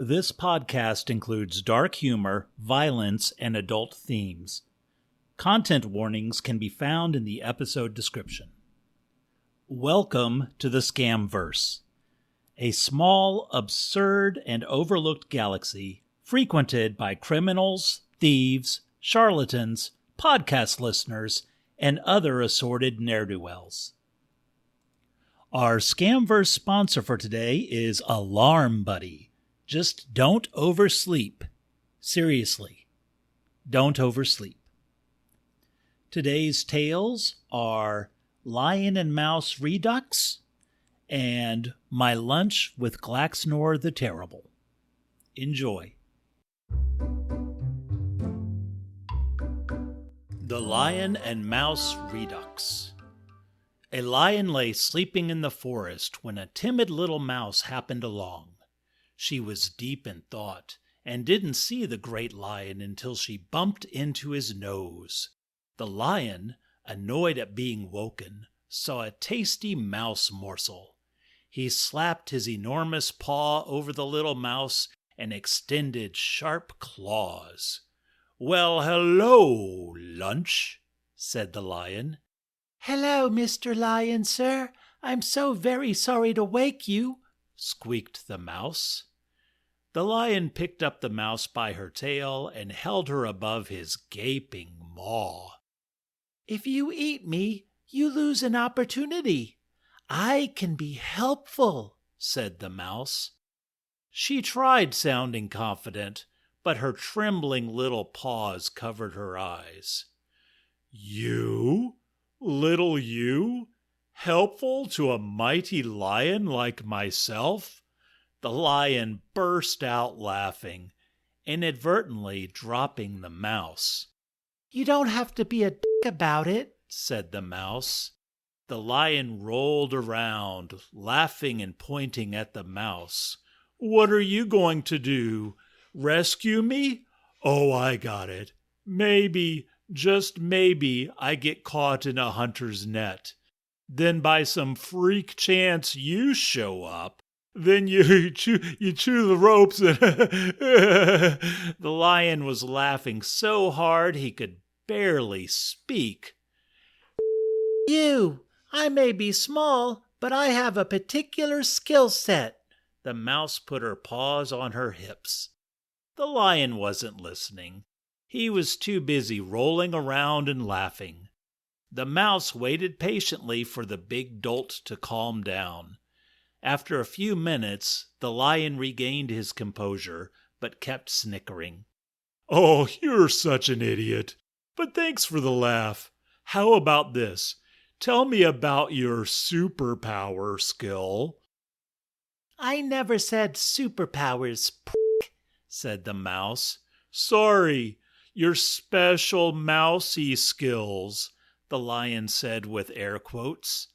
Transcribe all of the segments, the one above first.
This podcast includes dark humor, violence, and adult themes. Content warnings can be found in the episode description. Welcome to the Scamverse, a small, absurd, and overlooked galaxy frequented by criminals, thieves, charlatans, podcast listeners, and other assorted ne'er-do-wells. Our Scamverse sponsor for today is Alarm Buddy. Just don't oversleep. Seriously, don't oversleep. Today's tales are Lion and Mouse Redux and My Lunch with Glaxnor the Terrible. Enjoy. The Lion and Mouse Redux. A lion lay sleeping in the forest when a timid little mouse happened along. She was deep in thought and didn't see the great lion until she bumped into his nose. The lion, annoyed at being woken, saw a tasty mouse morsel. He slapped his enormous paw over the little mouse and extended sharp claws. "Well, hello, lunch," said the lion. "Hello, Mr. Lion, sir. I'm so very sorry to wake you," squeaked the mouse. The lion picked up the mouse by her tail and held her above his gaping maw. "If you eat me, you lose an opportunity. I can be helpful," said the mouse. She tried sounding confident, but her trembling little paws covered her eyes. "You? Little you? Helpful to a mighty lion like myself?" The lion burst out laughing, inadvertently dropping the mouse. "You don't have to be a dick about it," said the mouse. The lion rolled around, laughing and pointing at the mouse. "What are you going to do? Rescue me? Oh, I got it. Maybe, just maybe, I get caught in a hunter's net. Then by some freak chance you show up. Then you chew the ropes and..." The lion was laughing so hard he could barely speak. "You, I may be small, but I have a particular skill set." The mouse put her paws on her hips. The lion wasn't listening. He was too busy rolling around and laughing. The mouse waited patiently for the big dolt to calm down. After a few minutes, the lion regained his composure, but kept snickering. "Oh, you're such an idiot. But thanks for the laugh. How about this? Tell me about your superpower skill." "I never said superpowers, prick," said the mouse. "Sorry, your special mousy skills," the lion said with air quotes.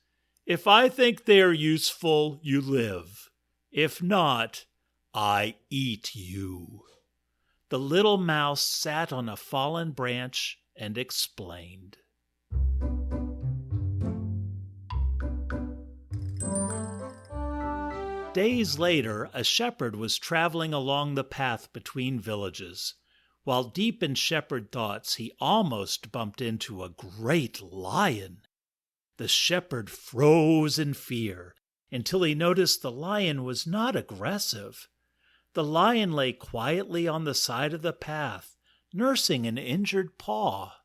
"If I think they are useful, you live. If not, I eat you." The little mouse sat on a fallen branch and explained. Days later, a shepherd was traveling along the path between villages. While deep in shepherd thoughts, he almost bumped into a great lion. The shepherd froze in fear until he noticed the lion was not aggressive. The lion lay quietly on the side of the path, nursing an injured paw.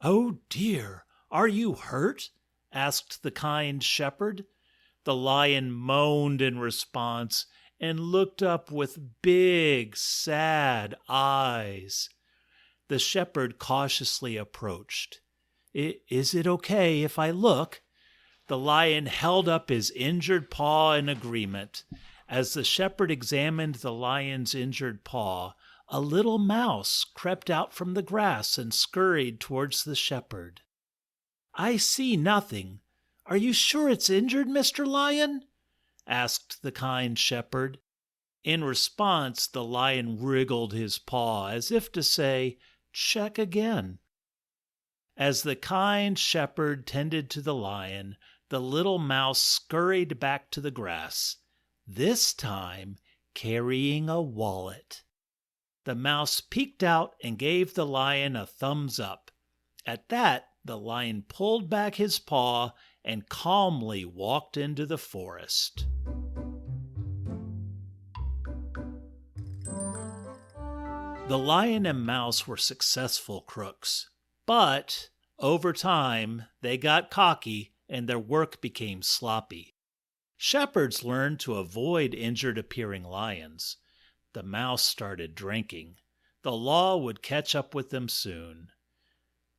"Oh dear, are you hurt?" asked the kind shepherd. The lion moaned in response and looked up with big, sad eyes. The shepherd cautiously approached. "Is it okay if I look?" The lion held up his injured paw in agreement. As the shepherd examined the lion's injured paw, a little mouse crept out from the grass and scurried towards the shepherd. "I see nothing. Are you sure it's injured, Mr. Lion?" asked the kind shepherd. In response, the lion wriggled his paw as if to say, "Check again." As the kind shepherd tended to the lion, the little mouse scurried back to the grass. This time, carrying a wallet. The mouse peeked out and gave the lion a thumbs up. At that, the lion pulled back his paw and calmly walked into the forest. The lion and mouse were successful crooks, but over time they got cocky and their work became sloppy. Shepherds learned to avoid injured-appearing lions. The mouse started drinking. The law would catch up with them soon.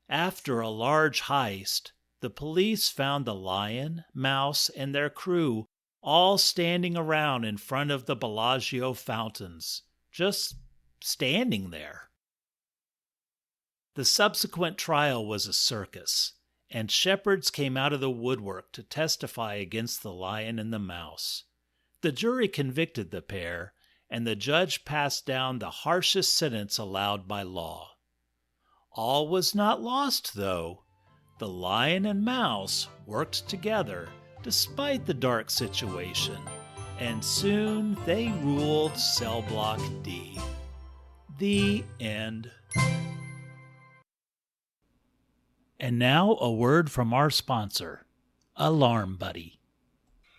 After a large heist, the police found the lion, mouse, and their crew all standing around in front of the Bellagio fountains, just standing there. The subsequent trial was a circus, and shepherds came out of the woodwork to testify against the lion and the mouse. The jury convicted the pair, and the judge passed down the harshest sentence allowed by law. All was not lost, though. The lion and mouse worked together despite the dark situation, and soon they ruled Cell Block D. The end. And now a word from our sponsor, Alarm Buddy.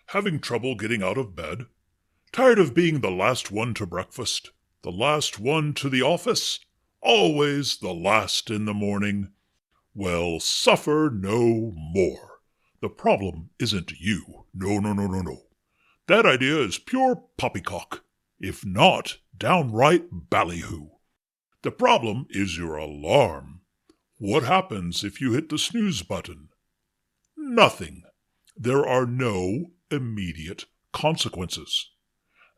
Having trouble getting out of bed? Tired of being the last one to breakfast? The last one to the office? Always the last in the morning? Well, suffer no more. The problem isn't you. No. That idea is pure poppycock, if not downright ballyhoo. The problem is your alarm. What happens if you hit the snooze button? Nothing. There are no immediate consequences.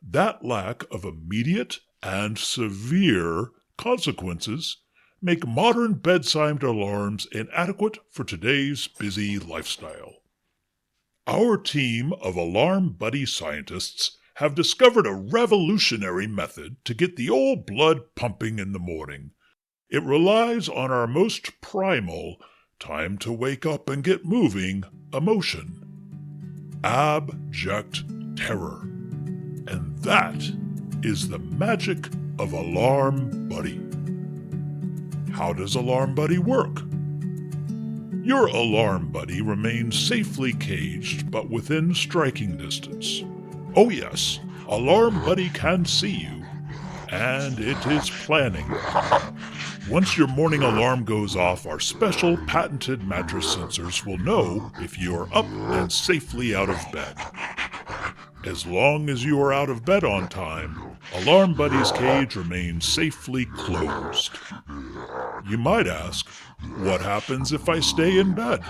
That lack of immediate and severe consequences make modern bedside alarms inadequate for today's busy lifestyle. Our team of Alarm Buddy scientists have discovered a revolutionary method to get the old blood pumping in the morning. It relies on our most primal, time to wake up and get moving, emotion. Abject terror. And that is the magic of Alarm Buddy. How does Alarm Buddy work? Your Alarm Buddy remains safely caged but within striking distance. Oh yes, Alarm Buddy can see you, and it is planning. Once your morning alarm goes off, our special patented mattress sensors will know if you are up and safely out of bed. As long as you are out of bed on time, Alarm Buddy's cage remains safely closed. You might ask, what happens if I stay in bed?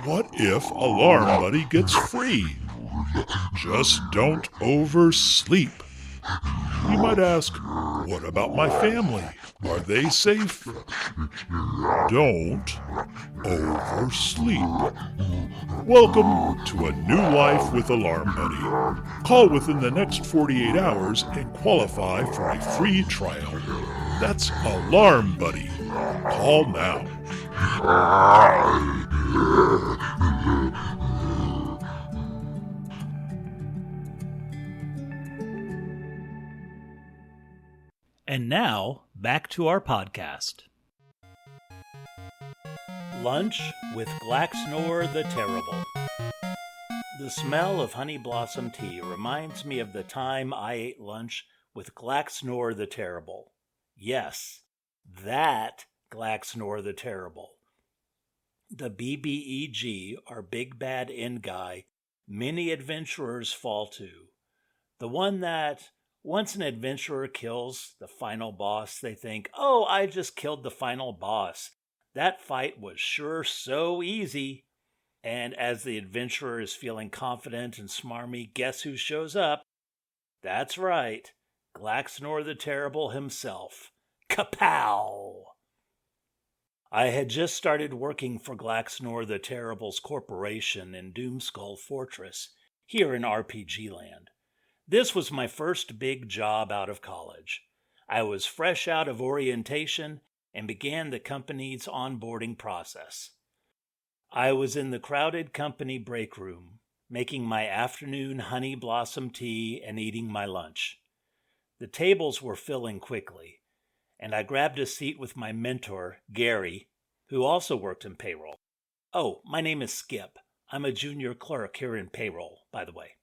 What if Alarm Buddy gets free? Just don't oversleep. You might ask, what about my family? Are they safe? Don't oversleep. Welcome to a new life with Alarm Buddy. Call within the next 48 hours and qualify for a free trial. That's Alarm Buddy. Call now. And now, back to our podcast. Lunch with Glaxnor the Terrible. The smell of honey blossom tea reminds me of the time I ate lunch with Glaxnor the Terrible. Yes, that Glaxnor the Terrible. The BBEG, our big bad end guy, many adventurers fall to. The one that, once an adventurer kills the final boss, they think, oh, I just killed the final boss. That fight was sure so easy. And as the adventurer is feeling confident and smarmy, guess who shows up? That's right, Glaxnor the Terrible himself. Kapow! I had just started working for Glaxnor the Terrible's corporation in Doomskull Fortress, here in RPG Land. This was my first big job out of college. I was fresh out of orientation and began the company's onboarding process. I was in the crowded company break room, making my afternoon honey blossom tea and eating my lunch. The tables were filling quickly, and I grabbed a seat with my mentor, Gary, who also worked in payroll. Oh, my name is Skip. I'm a junior clerk here in payroll, by the way.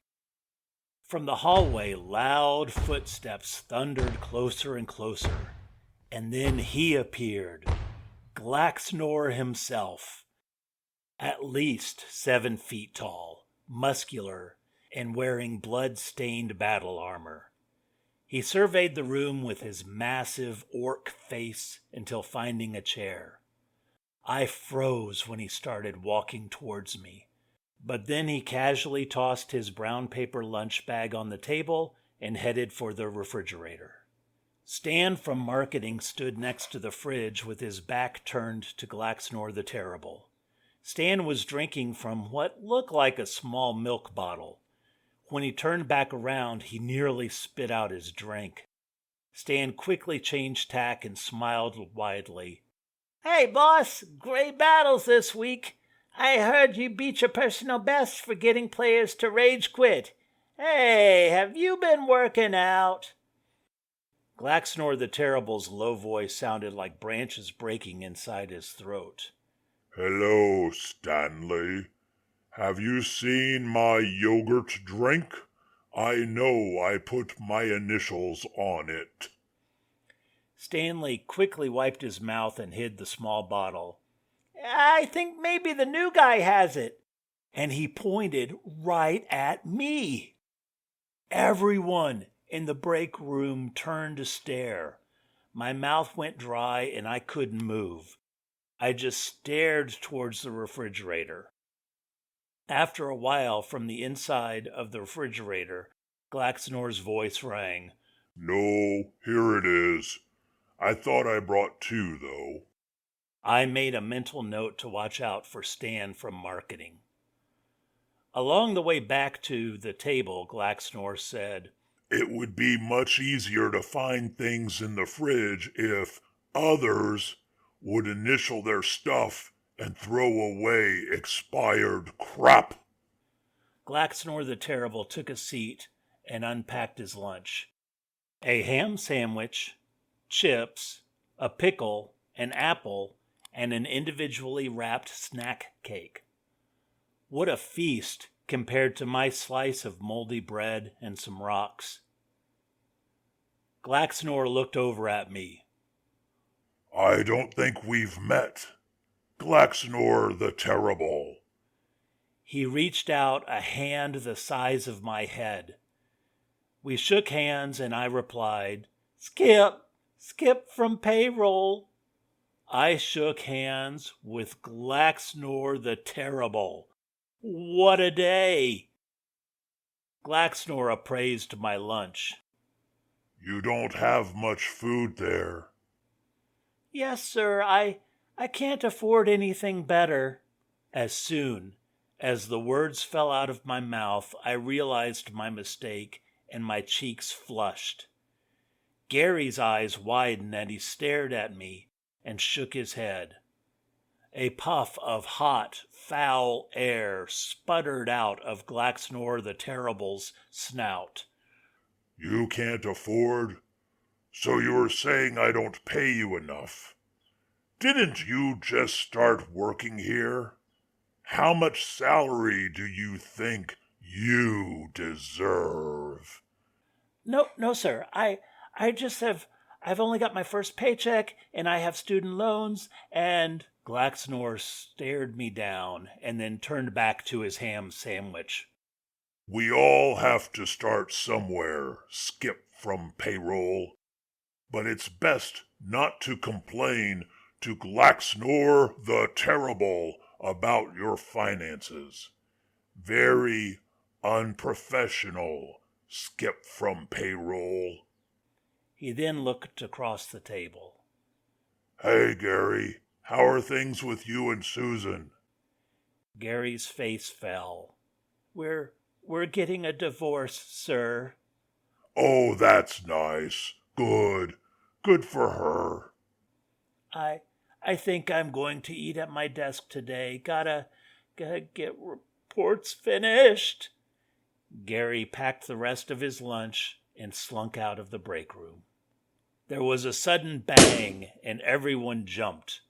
From the hallway, loud footsteps thundered closer and closer, and then he appeared, Glaxnor himself, at least 7 feet tall, muscular, and wearing blood-stained battle armor. He surveyed the room with his massive orc face until finding a chair. I froze when he started walking towards me, but then he casually tossed his brown paper lunch bag on the table and headed for the refrigerator. Stan from marketing stood next to the fridge with his back turned to Glaxnor the Terrible. Stan was drinking from what looked like a small milk bottle. When he turned back around, he nearly spit out his drink. Stan quickly changed tack and smiled widely. "Hey, boss, great battles this week. I heard you beat your personal best for getting players to rage quit. Hey, have you been working out?" Glaxnor the Terrible's low voice sounded like branches breaking inside his throat. Hello, Stanley. Have you seen my yogurt drink? I know I put my initials on it. Stanley quickly wiped his mouth and hid the small bottle. "I think maybe the new guy has it." And he pointed right at me. Everyone in the break room turned to stare. My mouth went dry and I couldn't move. I just stared towards the refrigerator. After a while, from the inside of the refrigerator, Glaxnor's voice rang. No, here it is. I thought I brought 2, though. I made a mental note to watch out for Stan from marketing. Along the way back to the table, Glaxnor said, It would be much easier to find things in the fridge if others would initial their stuff and throw away expired crap. Glaxnor the Terrible took a seat and unpacked his lunch. A ham sandwich, chips, a pickle, an apple, and an individually wrapped snack cake. What a feast compared to my slice of moldy bread and some rocks. Glaxnor looked over at me. I don't think we've met. Glaxnor the Terrible. He reached out a hand the size of my head. We shook hands and I replied, Skip from payroll. I shook hands with Glaxnor the Terrible. What a day! Glaxnor appraised my lunch. You don't have much food there. Yes, sir, I can't afford anything better. As soon as the words fell out of my mouth, I realized my mistake and my cheeks flushed. Gary's eyes widened and he stared at me and shook his head. A puff of hot, foul air sputtered out of Glaxnor the Terrible's snout. You can't afford? So you're saying I don't pay you enough? Didn't you just start working here? How much salary do you think you deserve? No, sir. I've only got my first paycheck, and I have student loans, and Glaxnor stared me down and then turned back to his ham sandwich. We all have to start somewhere, Skip from payroll. But it's best not to complain to Glaxnor the Terrible about your finances. Very unprofessional, Skip from payroll. He then looked across the table. Hey, Gary, how are things with you and Susan? Gary's face fell. We're getting a divorce, sir. Oh, that's nice. Good. Good for her. I think I'm going to eat at my desk today. Gotta get reports finished. Gary packed the rest of his lunch and slunk out of the break room. There was a sudden bang, and everyone jumped.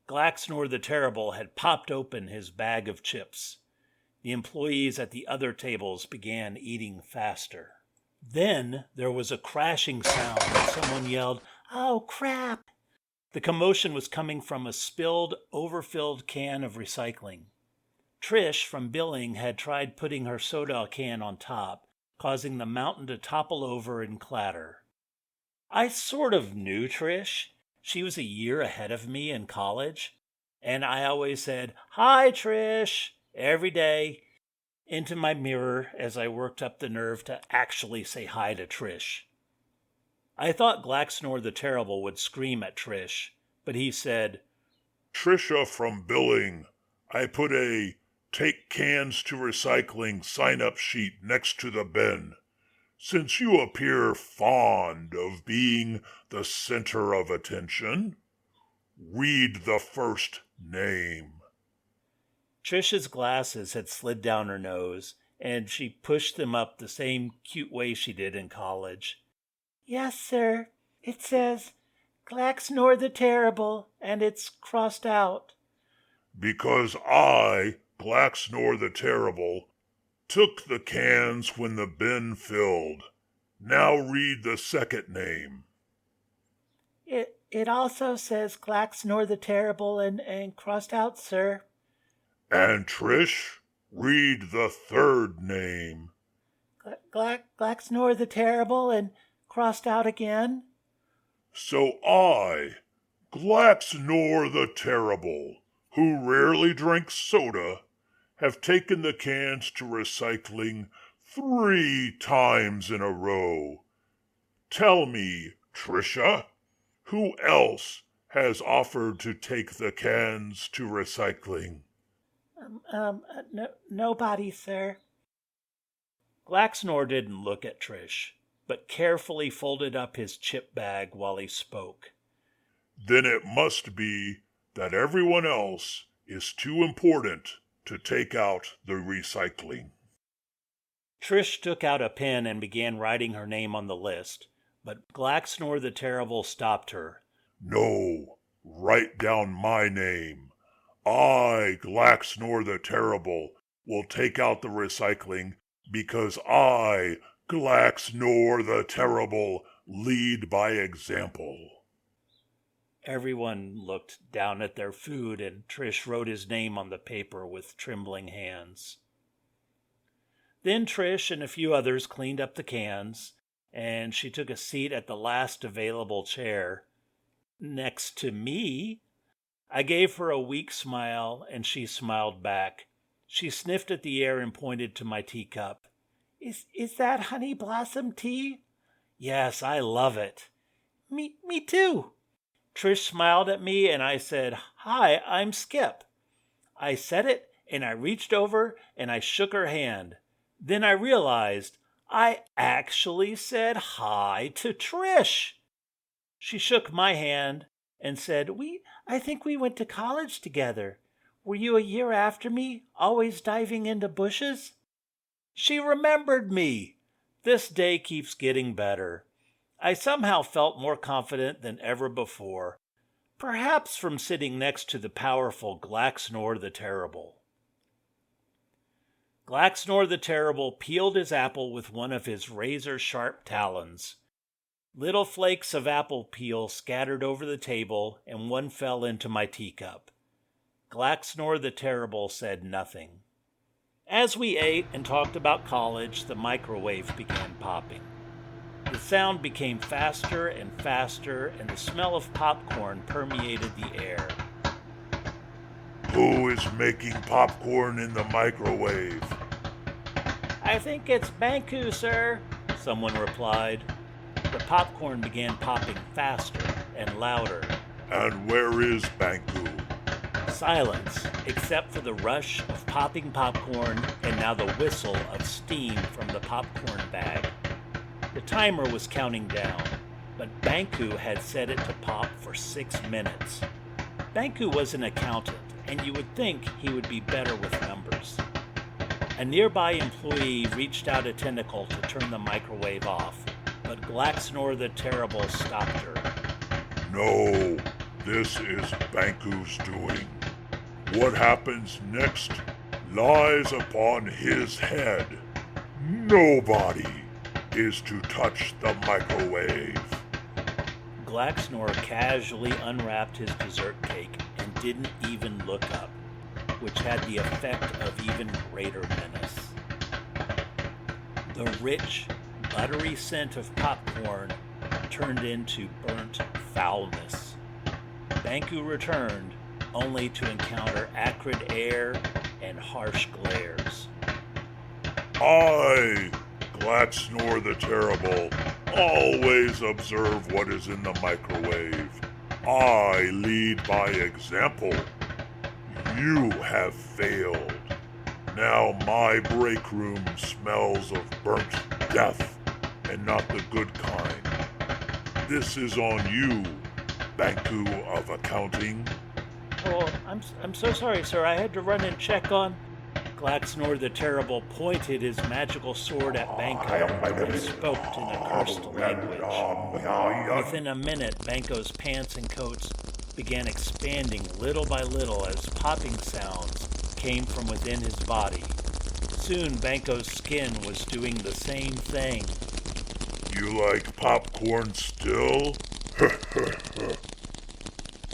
Glaxnor the Terrible had popped open his bag of chips. The employees at the other tables began eating faster. Then there was a crashing sound and someone yelled, "Oh, crap!" The commotion was coming from a spilled, overfilled can of recycling. Trish from billing had tried putting her soda can on top, causing the mountain to topple over and clatter. I sort of knew Trish. She was a year ahead of me in college, and I always said, "Hi, Trish," every day into my mirror as I worked up the nerve to actually say hi to Trish. I thought Glaxnor the Terrible would scream at Trish, but he said, "Trisha from billing, I put a take cans to recycling sign-up sheet next to the bin. Since you appear fond of being the center of attention, read the first name." Trish's glasses had slid down her nose, and she pushed them up the same cute way she did in college. "Yes, sir. It says Glaxnor the Terrible, and it's crossed out." "Because I, Glaxnor the Terrible, took the cans when the bin filled. Now read the second name." It also says Glaxnor the Terrible and crossed out, sir." "And Trish, read the third name." Glaxnor the Terrible and crossed out again." "So I, Glaxnor the Terrible, who rarely drinks soda, have taken the cans to recycling 3 times in a row. Tell me, Trisha, who else has offered to take the cans to recycling?" Nobody, sir." Glaxnor didn't look at Trish, but carefully folded up his chip bag while he spoke. "Then it must be that everyone else is too important to take out the recycling." Trish took out a pen and began writing her name on the list, but Glaxnor the Terrible stopped her. "No, write down my name. I, Glaxnor the Terrible, will take out the recycling because I, Glaxnor the Terrible, lead by example." Everyone looked down at their food, and Trish wrote his name on the paper with trembling hands. Then Trish and a few others cleaned up the cans, and she took a seat at the last available chair, next to me. I gave her a weak smile, and she smiled back. She sniffed at the air and pointed to my teacup. Is that honey blossom tea?" "Yes, I love it." Me too." Trish smiled at me, and I said, "Hi, I'm Skip." I said it, and I reached over, and I shook her hand. Then I realized I actually said hi to Trish. She shook my hand and said, I think we went to college together. Were you a year after me, always diving into bushes?" She remembered me. This day keeps getting better. I somehow felt more confident than ever before, perhaps from sitting next to the powerful Glaxnor the Terrible. Glaxnor the Terrible peeled his apple with one of his razor-sharp talons. Little flakes of apple peel scattered over the table, and one fell into my teacup. Glaxnor the Terrible said nothing. As we ate and talked about college, the microwave began popping. The sound became faster and faster, and the smell of popcorn permeated the air. "Who is making popcorn in the microwave?" "I think it's Banku, sir," someone replied. The popcorn began popping faster and louder. "And where is Banku?" Silence, except for the rush of popping popcorn and now the whistle of steam from the popcorn bag. The timer was counting down, but Banku had set it to pop for 6 minutes. Banku was an accountant, and you would think he would be better with numbers. A nearby employee reached out a tentacle to turn the microwave off. but Glaxnor the Terrible stopped her. No, this is Banku's doing. What happens next lies upon his head. Nobody is to touch the microwave. Glaxnor casually unwrapped his dessert cake and didn't even look up, which had the effect of even greater menace. The rich, buttery scent of popcorn turned into burnt foulness. Banku returned, only to encounter acrid air and harsh glares. I, Gladsnore the Terrible, always observe what is in the microwave. I lead by example. You have failed. Now my break room smells of burnt death, and not the good kind. This is on you, Banku of Accounting. Oh, I'm so sorry, sir. I had to run and check on... Glaxnor the Terrible pointed his magical sword at Banco and spoke in a cursed language. Within a minute, Banco's pants and coats began expanding little by little as popping sounds came from within his body. Soon, Banco's skin was doing the same thing. You like popcorn still?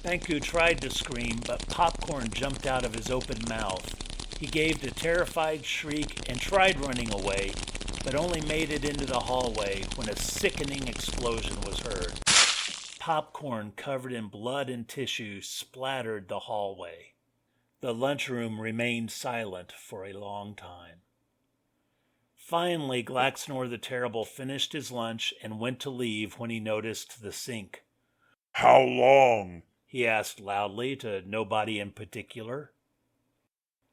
Banku tried to scream, but popcorn jumped out of his open mouth. He gave a terrified shriek and tried running away, but only made it into the hallway when a sickening explosion was heard. Popcorn covered in blood and tissue splattered the hallway. The lunchroom remained silent for a long time. Finally, Glaxnor the Terrible finished his lunch and went to leave when he noticed the sink. How long? He asked loudly to nobody in particular.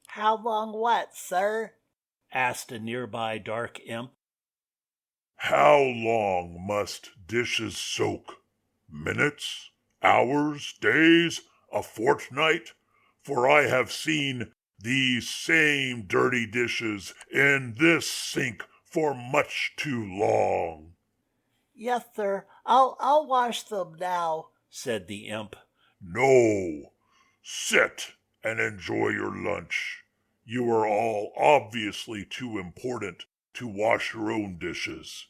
How long what, sir? Asked a nearby dark imp. How long must dishes soak? Minutes? Hours? Days? A fortnight? For I have seen these same dirty dishes in this sink for much too long. Yes, sir. I'll wash them now, said the imp. No. Sit and enjoy your lunch. You are all obviously too important to wash your own dishes.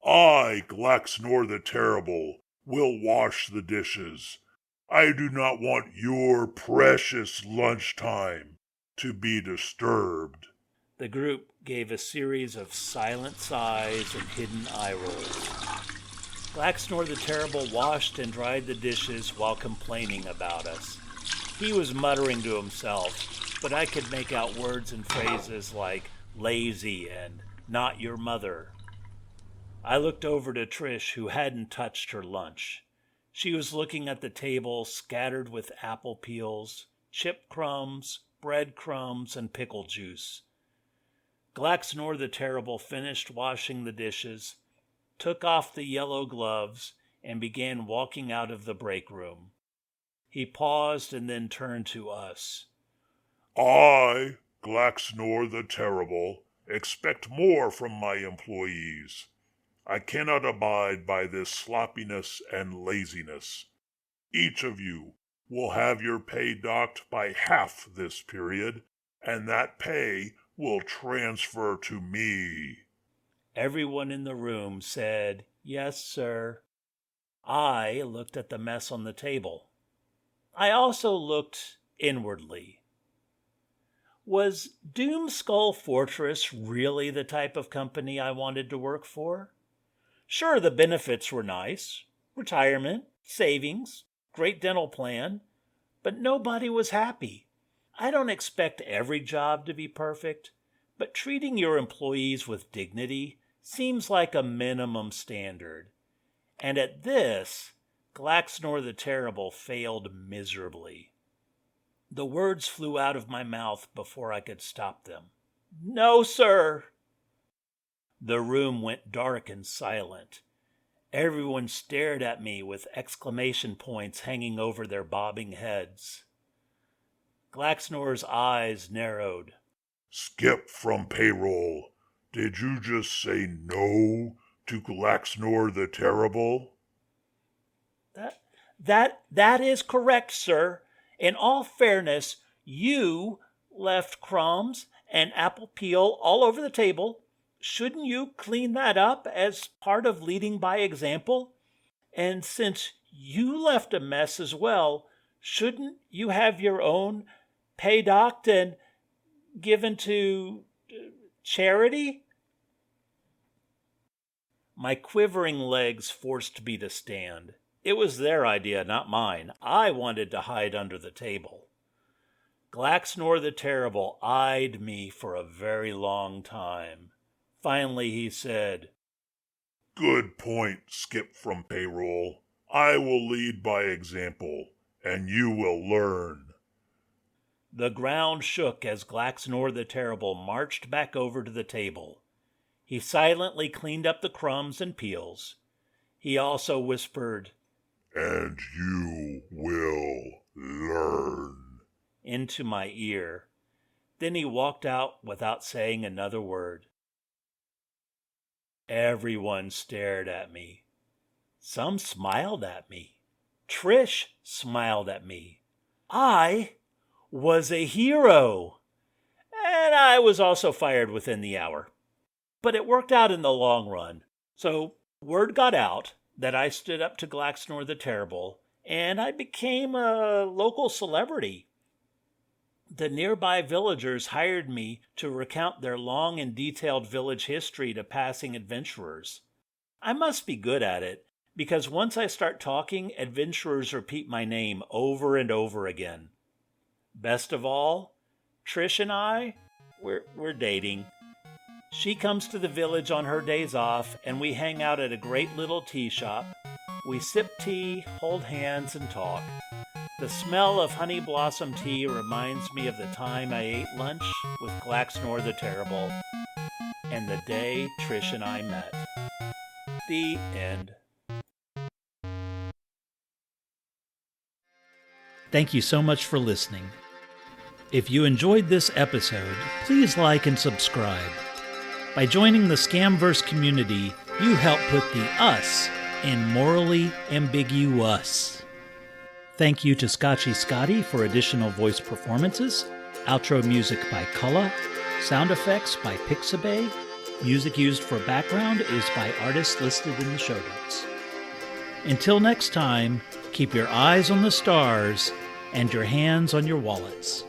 I, Glaxnor the Terrible, will wash the dishes. I do not want your precious lunchtime to be disturbed. The group gave a series of silent sighs and hidden eye rolls. Glaxnor the Terrible washed and dried the dishes while complaining about us. He was muttering to himself, but I could make out words and phrases like lazy and not your mother. I looked over to Trish, who hadn't touched her lunch. She was looking at the table scattered with apple peels, chip crumbs, bread crumbs, and pickle juice. Glaxnor the Terrible finished washing the dishes, took off the yellow gloves, and began walking out of the break room. He paused and then turned to us. I, Glaxnor the Terrible, expect more from my employees. I cannot abide by this sloppiness and laziness. Each of you will have your pay docked by half this period, and that pay will transfer to me. Everyone in the room said, "Yes, sir." I looked at the mess on the table. I also looked inwardly. Was Doomskull Fortress really the type of company I wanted to work for? Sure, the benefits were nice. Retirement, savings, great dental plan. But nobody was happy. I don't expect every job to be perfect, but treating your employees with dignity seems like a minimum standard. And at this, Glaxnor the Terrible failed miserably. The words flew out of my mouth before I could stop them. "No, sir." The room went dark and silent. Everyone stared at me with exclamation points hanging over their bobbing heads. Glaxnor's eyes narrowed. Skip from payroll. Did you just say no to Glaxnor the Terrible? That is correct, sir. In all fairness, you left crumbs and apple peel all over the table. Shouldn't you clean that up as part of leading by example? And since you left a mess as well, shouldn't you have your own paydocked and given to charity? My quivering legs forced me to stand. It was their idea, not mine. I wanted to hide under the table. Glaxnor the Terrible eyed me for a very long time. Finally he said, Good point, Skip from Payroll. I will lead by example, and you will learn. The ground shook as Glaxnor the Terrible marched back over to the table. He silently cleaned up the crumbs and peels. He also whispered, And you will learn, into my ear. Then he walked out without saying another word. Everyone stared at me. Some smiled at me. Trish smiled at me. I was a hero. And I was also fired within the hour. But it worked out in the long run. So word got out that I stood up to Glaxnor the Terrible, and I became a local celebrity. The nearby villagers hired me to recount their long and detailed village history to passing adventurers. I must be good at it, because once I start talking, adventurers repeat my name over and over again. Best of all, Trish and I, we're dating. She comes to the village on her days off, and we hang out at a great little tea shop. We sip tea, hold hands, and talk. The smell of honey blossom tea reminds me of the time I ate lunch with Glaxnor the Terrible, and the day Trish and I met. The end. Thank you so much for listening. If you enjoyed this episode, please like and subscribe. By joining the Scamverse community, you help put the us in morally ambiguous. Thank you to Scotchy Scotty for additional voice performances, outro music by Cullah, sound effects by Pixabay, music used for background is by artists listed in the show notes. Until next time, keep your eyes on the stars and your hands on your wallets.